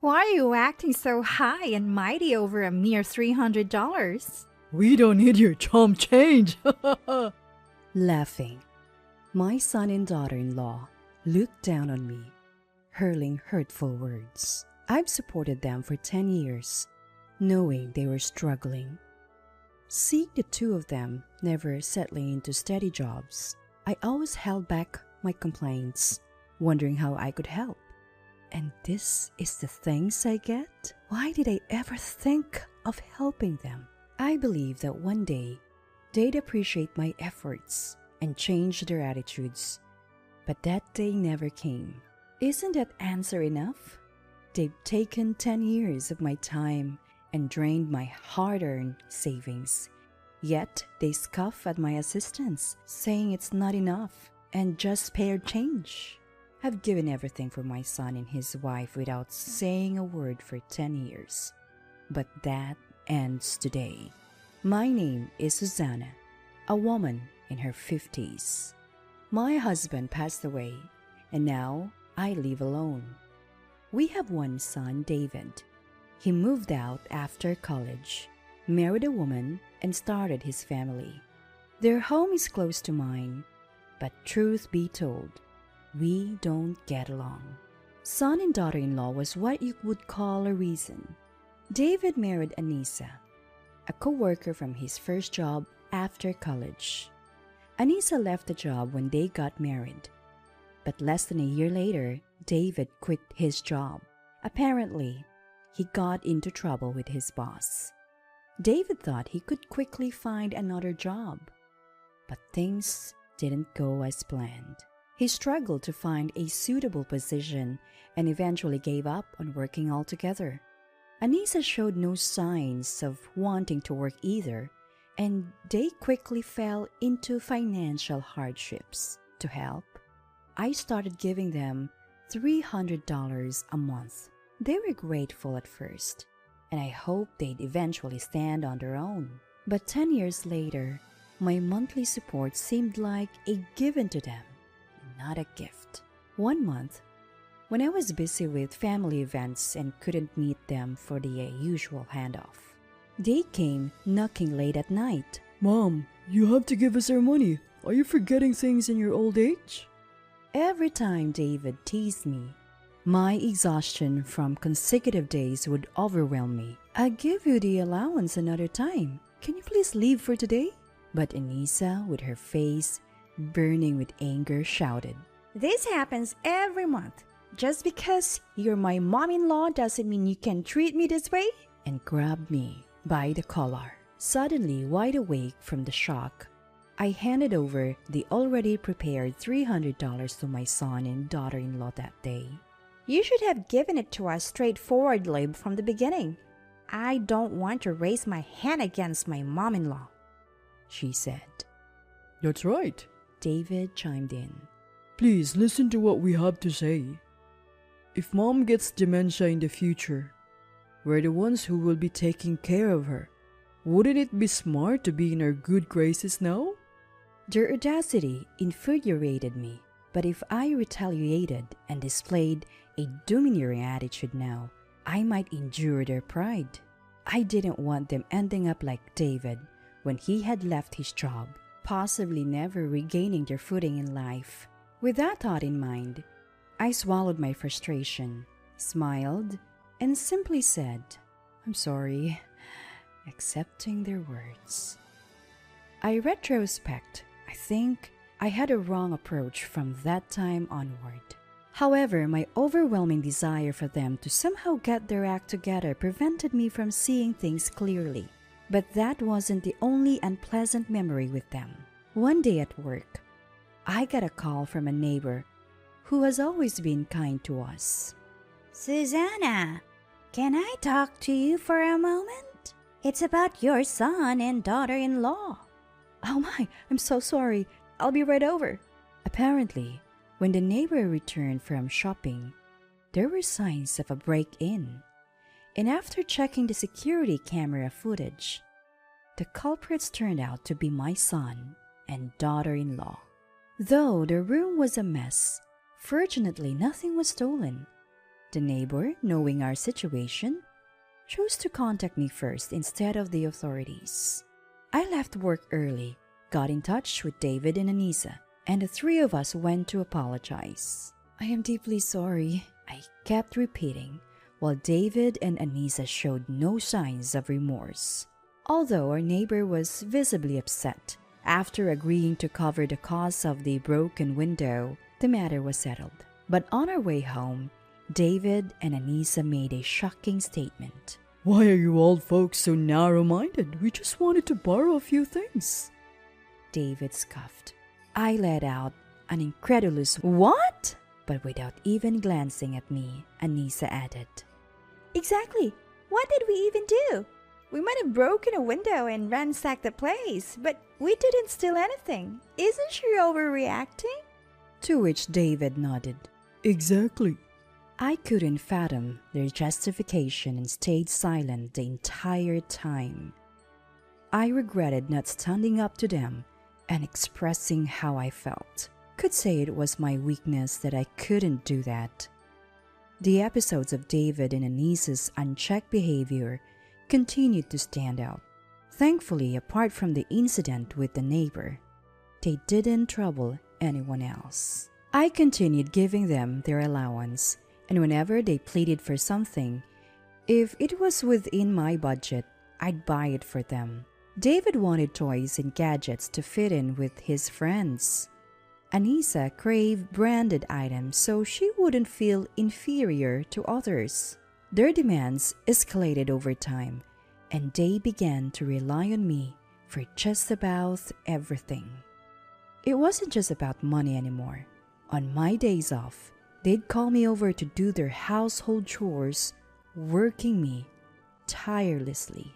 Why are you acting so high and mighty over a mere $300? We don't need your chump change. Laughing, my son and daughter-in-law looked down on me, hurling hurtful words. I've supported them for 10 years, knowing they were struggling. Seeing the two of them never settling into steady jobs, I always held back my complaints, wondering how I could help. And this is the thanks I get? Why did I ever think of helping them? I believe that one day they'd appreciate my efforts and change their attitudes, but that day never came. Isn't that answer enough? They've taken 10 years of my time and drained my hard-earned savings. Yet they scoff at my assistance, saying it's not enough and just spare change. I've given everything for my son and his wife without saying a word for 10 years. But that ends today. My name is Susanna, a woman in her 50s. My husband passed away, and now I live alone. We have one son, David. He moved out after college, married a woman, and started his family. Their home is close to mine, but truth be told, we don't get along. Son and daughter-in-law was what you would call a reason. David married Anissa, a co-worker from his first job after college. Anissa left the job when they got married, but less than a year later, David quit his job. Apparently, he got into trouble with his boss. David thought he could quickly find another job, but things didn't go as planned. He struggled to find a suitable position and eventually gave up on working altogether. Anissa showed no signs of wanting to work either, and they quickly fell into financial hardships. To help, I started giving them $300 a month. They were grateful at first, and I hoped they'd eventually stand on their own. But 10 years later, my monthly support seemed like a given to them, not a gift. One month, when I was busy with family events and couldn't meet them for the usual handoff, they came knocking late at night. Mom, you have to give us our money. Are you forgetting things in your old age? Every time David teased me, my exhaustion from consecutive days would overwhelm me. I'll give you the allowance another time. Can you please leave for today? But Anissa, with her face burning with anger, shouted, This happens every month. Just because you're my mom-in-law doesn't mean you can treat me this way? And grabbed me by the collar. Suddenly wide awake from the shock, I handed over the already prepared $300 to my son and daughter-in-law that day. You should have given it to us straightforwardly from the beginning. I don't want to raise my hand against my mom-in-law, she said. That's right. David chimed in. Please listen to what we have to say. If Mom gets dementia in the future, we're the ones who will be taking care of her. Wouldn't it be smart to be in our good graces now? Their audacity infuriated me, but if I retaliated and displayed a domineering attitude now, I might injure their pride. I didn't want them ending up like David when he had left his job, possibly never regaining their footing in life. With that thought in mind, I swallowed my frustration, smiled, and simply said, I'm sorry, accepting their words. I retrospect, I think I had a wrong approach from that time onward. However, my overwhelming desire for them to somehow get their act together prevented me from seeing things clearly. But that wasn't the only unpleasant memory with them. One day at work, I got a call from a neighbor who has always been kind to us. Susanna, can I talk to you for a moment? It's about your son and daughter-in-law. Oh my, I'm so sorry. I'll be right over. Apparently, when the neighbor returned from shopping, there were signs of a break-in. And after checking the security camera footage, the culprits turned out to be my son and daughter-in-law. Though the room was a mess, fortunately nothing was stolen. The neighbor, knowing our situation, chose to contact me first instead of the authorities. I left work early, got in touch with David and Anissa, and the three of us went to apologize. "I am deeply sorry," I kept repeating, while David and Anissa showed no signs of remorse. Although our neighbor was visibly upset, after agreeing to cover the cost of the broken window, the matter was settled. But on our way home, David and Anissa made a shocking statement. Why are you old folks so narrow-minded? We just wanted to borrow a few things. David scoffed. I let out an incredulous "What?" But without even glancing at me, Anissa added, Exactly. What did we even do? We might have broken a window and ransacked the place, but we didn't steal anything. Isn't she overreacting? To which David nodded. Exactly. I couldn't fathom their justification and stayed silent the entire time. I regretted not standing up to them and expressing how I felt. Could say it was my weakness that I couldn't do that. The episodes of David and Anissa's unchecked behavior continued to stand out. Thankfully, apart from the incident with the neighbor, they didn't trouble anyone else. I continued giving them their allowance, and whenever they pleaded for something, if it was within my budget, I'd buy it for them. David wanted toys and gadgets to fit in with his friends. Anissa craved branded items so she wouldn't feel inferior to others. Their demands escalated over time, and they began to rely on me for just about everything. It wasn't just about money anymore. On my days off, they'd call me over to do their household chores, working me tirelessly.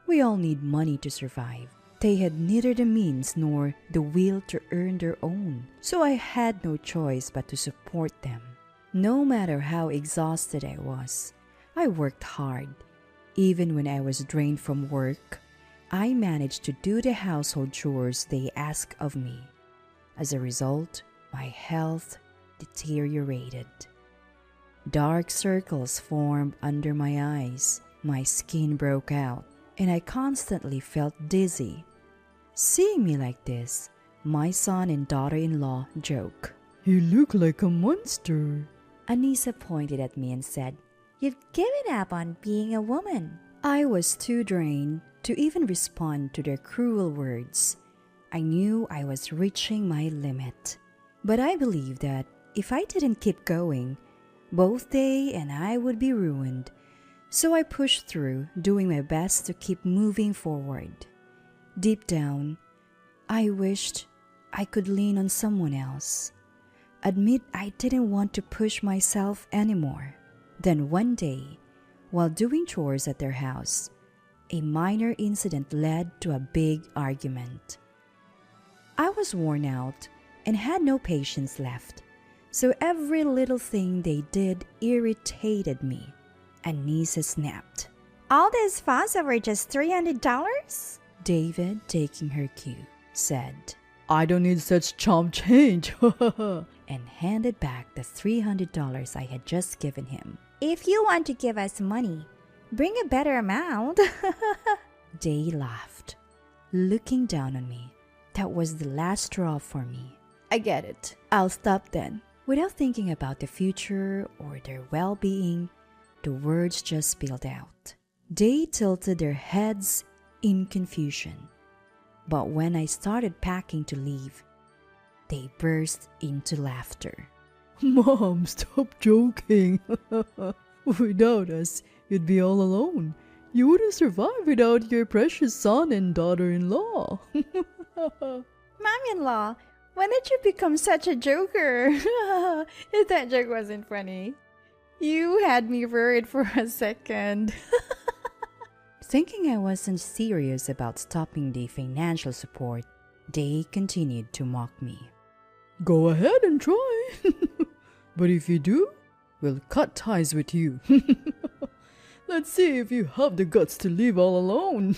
We all need money to survive. They had neither the means nor the will to earn their own, so I had no choice but to support them. No matter how exhausted I was, I worked hard. Even when I was drained from work, I managed to do the household chores they asked of me. As a result, my health deteriorated. Dark circles formed under my eyes, my skin broke out, and I constantly felt dizzy. Seeing me like this, my son and daughter-in-law joke. You look like a monster. Anissa pointed at me and said, You've given up on being a woman. I was too drained to even respond to their cruel words. I knew I was reaching my limit. But I believed that if I didn't keep going, both they and I would be ruined. So I pushed through, doing my best to keep moving forward. Deep down, I wished I could lean on someone else. Admit I didn't want to push myself anymore. Then one day, while doing chores at their house, a minor incident led to a big argument. I was worn out and had no patience left, so every little thing they did irritated me. Anissa snapped. All this fuss over just $300? David, taking her cue, said, I don't need such chump change. and handed back the $300 I had just given him. If you want to give us money, bring a better amount. They laughed, looking down on me. That was the last straw for me. I get it. I'll stop then. Without thinking about the future or their well-being, the words just spilled out. They tilted their heads in confusion. But when I started packing to leave, they burst into laughter. Mom, stop joking. Without us, you'd be all alone. You wouldn't survive without your precious son and daughter-in-law. Mom-in-law, when did you become such a joker? If that joke wasn't funny, you had me worried for a second. Thinking I wasn't serious about stopping the financial support, they continued to mock me. Go ahead and try. But if you do, we'll cut ties with you. Let's see if you have the guts to live all alone.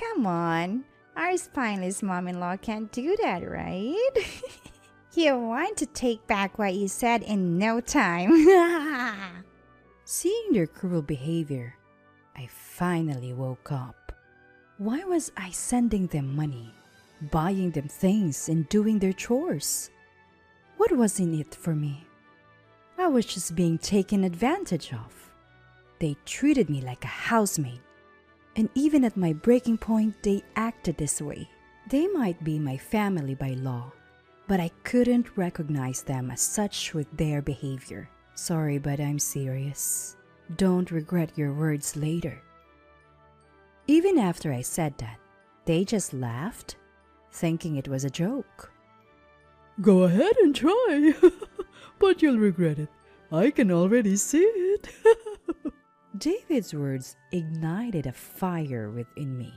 Come on, our spineless mom-in-law can't do that, right? You want to take back what you said in no time. Seeing their cruel behavior, I finally woke up. Why was I sending them money, buying them things, and doing their chores? What was in it for me? I was just being taken advantage of. They treated me like a housemaid, and even at my breaking point, they acted this way. They might be my family by law, but I couldn't recognize them as such with their behavior. Sorry, but I'm serious. Don't regret your words later. Even after I said that, they just laughed, thinking it was a joke. Go ahead and try, but you'll regret it. I can already see it. David's words ignited a fire within me.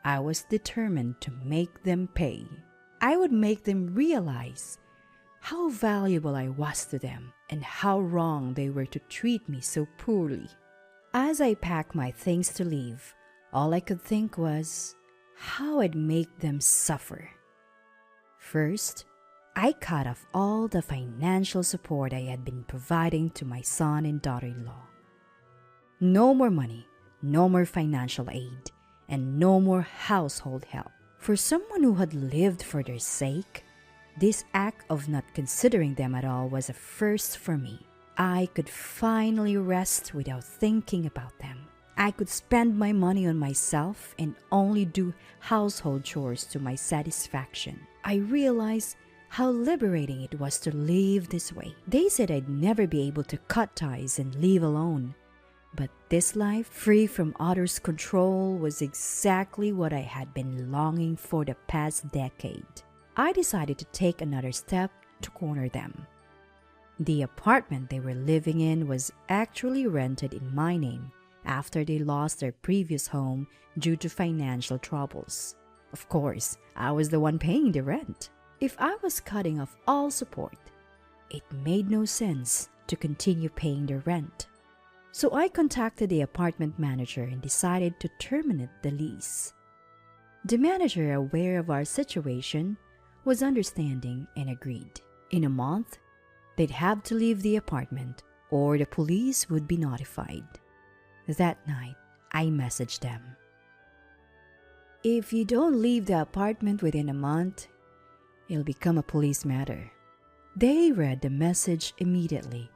I was determined to make them pay. I would make them realize how valuable I was to them and how wrong they were to treat me so poorly. As I packed my things to leave, all I could think was how I'd make them suffer. First, I cut off all the financial support I had been providing to my son and daughter-in-law. No more money, no more financial aid, and no more household help. For someone who had lived for their sake, this act of not considering them at all was a first for me. I could finally rest without thinking about them. I could spend my money on myself and only do household chores to my satisfaction. I realized how liberating it was to live this way. They said I'd never be able to cut ties and live alone. But this life, free from others' control, was exactly what I had been longing for the past decade. I decided to take another step to corner them. The apartment they were living in was actually rented in my name after they lost their previous home due to financial troubles. Of course, I was the one paying the rent. If I was cutting off all support, it made no sense to continue paying the rent. So I contacted the apartment manager and decided to terminate the lease. The manager, aware of our situation, was understanding and agreed. In a month, they'd have to leave the apartment or the police would be notified. That night, I messaged them. If you don't leave the apartment within a month, it'll become a police matter. They read the message immediately,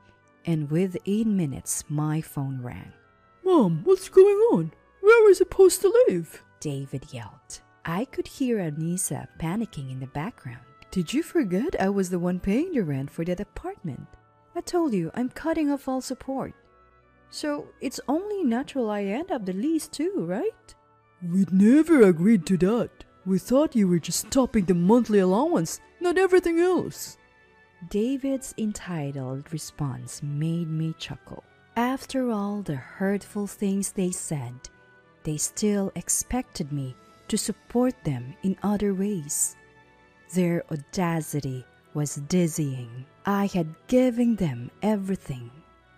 and within minutes, my phone rang. Mom, what's going on? Where are we supposed to live? David yelled. I could hear Anissa panicking in the background. Did you forget I was the one paying the rent for that apartment? I told you I'm cutting off all support. So it's only natural I end up the lease too, right? We'd never agreed to that. We thought you were just stopping the monthly allowance, not everything else. David's entitled response made me chuckle. After all the hurtful things they said, they still expected me to support them in other ways. Their audacity was dizzying. I had given them everything,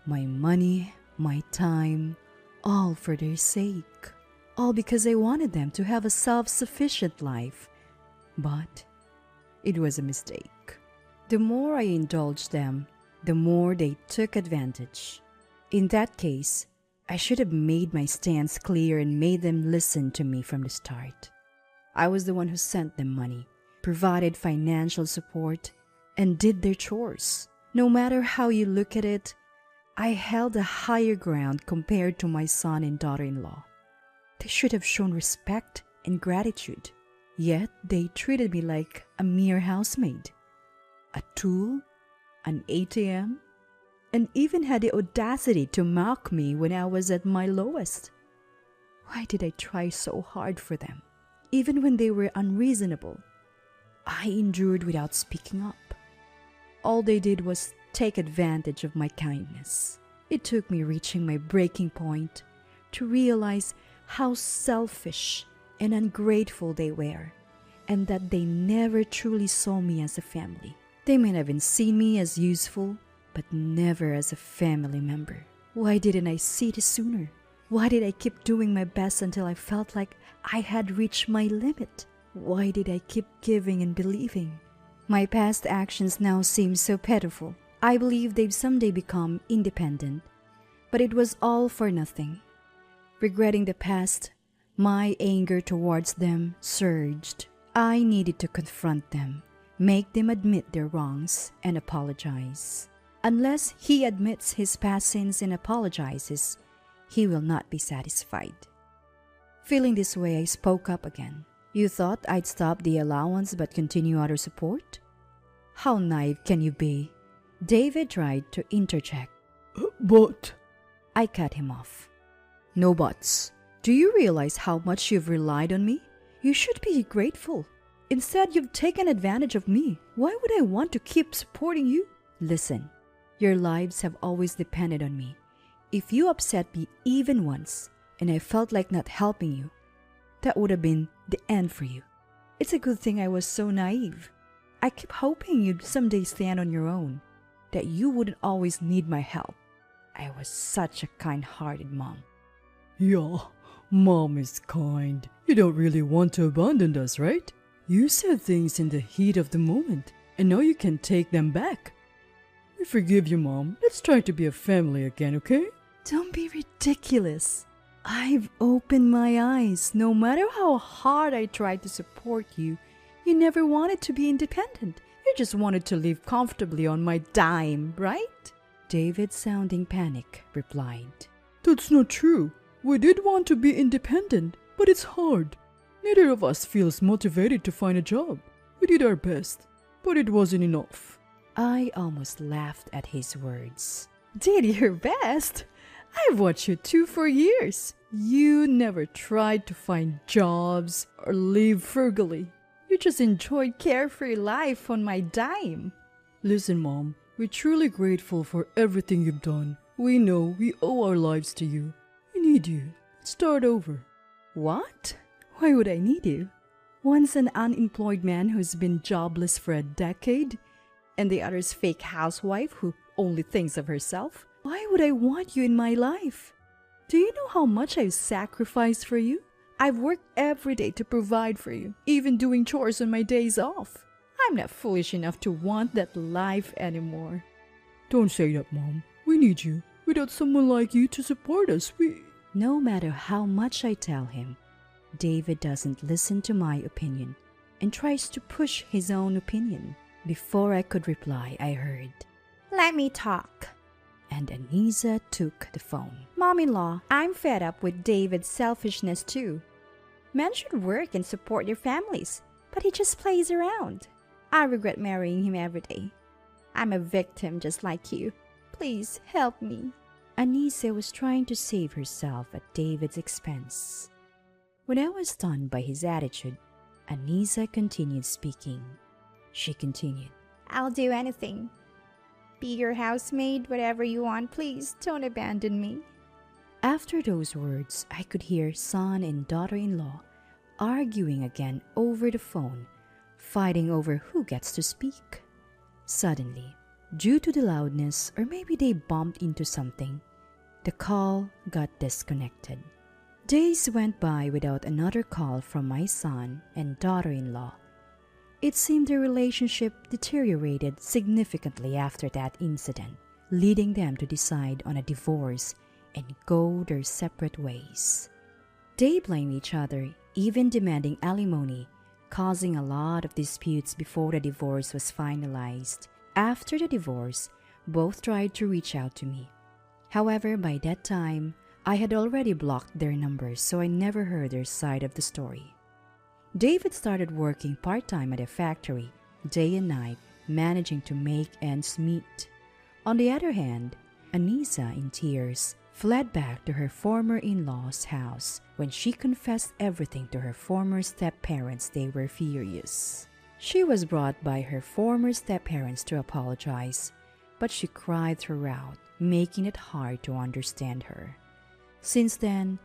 my money, my time, all for their sake. All because I wanted them to have a self-sufficient life. But it was a mistake. The more I indulged them, the more they took advantage. In that case, I should have made my stance clear and made them listen to me from the start. I was the one who sent them money, provided financial support, and did their chores. No matter how you look at it, I held a higher ground compared to my son and daughter-in-law. They should have shown respect and gratitude. Yet they treated me like a mere housemaid, a tool, an ATM, and even had the audacity to mock me when I was at my lowest. Why did I try so hard for them? Even when they were unreasonable, I endured without speaking up. All they did was take advantage of my kindness. It took me reaching my breaking point to realize how selfish and ungrateful they were, and that they never truly saw me as a family. They might have even seen me as useful, but never as a family member. Why didn't I see this sooner? Why did I keep doing my best until I felt like I had reached my limit? Why did I keep giving and believing? My past actions now seem so pitiful. I believe they've someday become independent, but it was all for nothing. Regretting the past, my anger towards them surged. I needed to confront them, make them admit their wrongs, and apologize. Unless he admits his past sins and apologizes, he will not be satisfied. Feeling this way, I spoke up again. You thought I'd stop the allowance but continue other support? How naive can you be? David tried to interject. But... I cut him off. No buts. Do you realize how much you've relied on me? You should be grateful. Instead, you've taken advantage of me. Why would I want to keep supporting you? Listen, your lives have always depended on me. If you upset me even once, and I felt like not helping you, that would have been the end for you. It's a good thing I was so naive. I kept hoping you'd someday stand on your own, that you wouldn't always need my help. I was such a kind-hearted mom. Yeah, Mom is kind. You don't really want to abandon us, right? You said things in the heat of the moment, and now you can take them back. We forgive you, Mom. Let's try to be a family again, okay? Don't be ridiculous. I've opened my eyes. No matter how hard I tried to support you, you never wanted to be independent. You just wanted to live comfortably on my dime, right? David, sounding panic, replied. That's not true. We did want to be independent, but it's hard. Neither of us feels motivated to find a job. We did our best, but it wasn't enough. I almost laughed at his words. Did your best? I've watched you two for years. You never tried to find jobs or live frugally. You just enjoyed carefree life on my dime. Listen, Mom, we're truly grateful for everything you've done. We know we owe our lives to you. We need you. Let's start over. What? Why would I need you? One's an unemployed man who's been jobless for a decade, and the other's fake housewife who only thinks of herself. Why would I want you in my life? Do you know how much I've sacrificed for you? I've worked every day to provide for you, even doing chores on my days off. I'm not foolish enough to want that life anymore. Don't say that, Mom. We need you. Without someone like you to support us, No matter how much I tell him, David doesn't listen to my opinion and tries to push his own opinion. Before I could reply, I heard, Let me talk. And Anisa took the phone. Mom-in-law, I'm fed up with David's selfishness too. Men should work and support their families, but he just plays around. I regret marrying him every day. I'm a victim just like you. Please help me. Anisa was trying to save herself at David's expense. When I was stunned by his attitude, Anisa continued speaking. She continued, I'll do anything. Be your housemaid, whatever you want. Please don't abandon me. After those words, I could hear son and daughter-in-law arguing again over the phone, fighting over who gets to speak. Suddenly, due to the loudness, or maybe they bumped into something, the call got disconnected. Days went by without another call from my son and daughter-in-law. It seemed their relationship deteriorated significantly after that incident, leading them to decide on a divorce and go their separate ways. They blamed each other, even demanding alimony, causing a lot of disputes before the divorce was finalized. After the divorce, both tried to reach out to me. However, by that time, I had already blocked their numbers, so I never heard their side of the story. David started working part-time at a factory, day and night, managing to make ends meet. On the other hand, Anisa, in tears, fled back to her former in-laws' house. When she confessed everything to her former step-parents, they were furious. She was brought by her former step-parents to apologize, but she cried throughout, making it hard to understand her. Since then,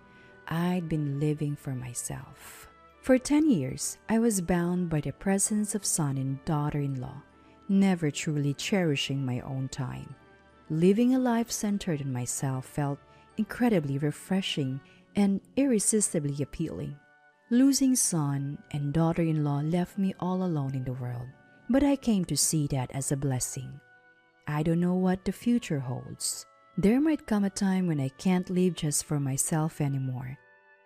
I'd been living for myself. For 10 years, I was bound by the presence of son and daughter-in-law, never truly cherishing my own time. Living a life centered on myself felt incredibly refreshing and irresistibly appealing. Losing son and daughter-in-law left me all alone in the world, But I came to see that as a blessing. I don't know what the future holds. There might come a time when I can't live just for myself anymore.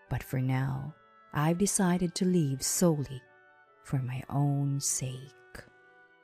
But for now, I've decided to live solely for my own sake.